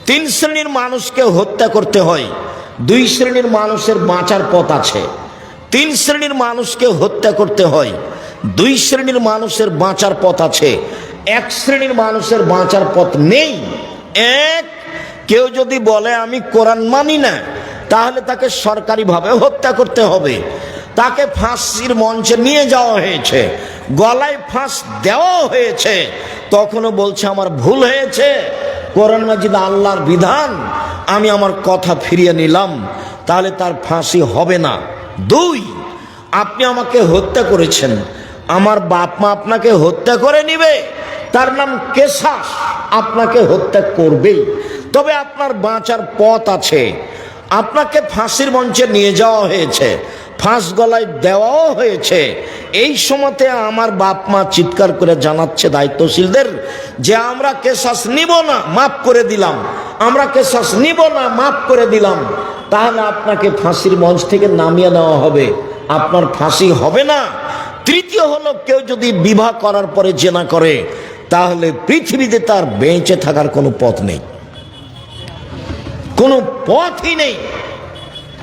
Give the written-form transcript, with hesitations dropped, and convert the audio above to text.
তিন শ্রেণীর মানুষকে হত্যা করতে হয়, দুই শ্রেণীর মানুষের বাঁচার পথ আছে। তিন শ্রেণীর মানুষকে হত্যা করতে হয়, দুই শ্রেণীর মানুষের বাঁচার পথ আছে। এক শ্রেণীর মানুষের বাঁচার পথ নেই। এক, কেউ যদি বলে আমি কোরআন মানি না, তাহলে তাকে সরকারিভাবে হত্যা করতে হবে। তাকে ফাঁসির মঞ্চে নিয়ে যাওয়া হয়েছে, গলায় ফাঁস দেওয়া হয়েছে, তখনও বলছে আমার ভুল হয়েছে, কোরআন মাজিদ আল্লাহর বিধান, আমি আমার কথা ফিরিয়ে নিলাম, তাহলে তার ফাঁসি হবে না। দুই, আপনি আমাকে হত্যা করেছেন, আমার বাপ মা আপনাকে হত্যা করে নিবে, তার নাম কেসাস, আপনাকে হত্যা করবেই। তবে আপনার বাঁচার পথ আছে। আপনাকে ফাঁসির মঞ্চে নিয়ে যাওয়া হয়েছে, ফাঁস গলায় দেওয়াও হয়েছে। এই সময়তে আমার বাপ মা চিৎকার করে জানাচ্ছে দায়িত্বশীলদের যে আমরা কেসাস নিব না, মাফ করে দিলাম, আমরা কেসাস নিব না, মাফ করে দিলাম। তাহলে আপনাকে ফাঁসির মঞ্চ থেকে নামিয়ে নেওয়া হবে, আপনার ফাঁসি হবে না। তৃতীয় হলো, কেউ যদি বিবাহ করার পরে জেনা করে, তাহলে পৃথিবীতে তার বেঁচে থাকার কোনো পথ নেই, কোনো পথই নেই।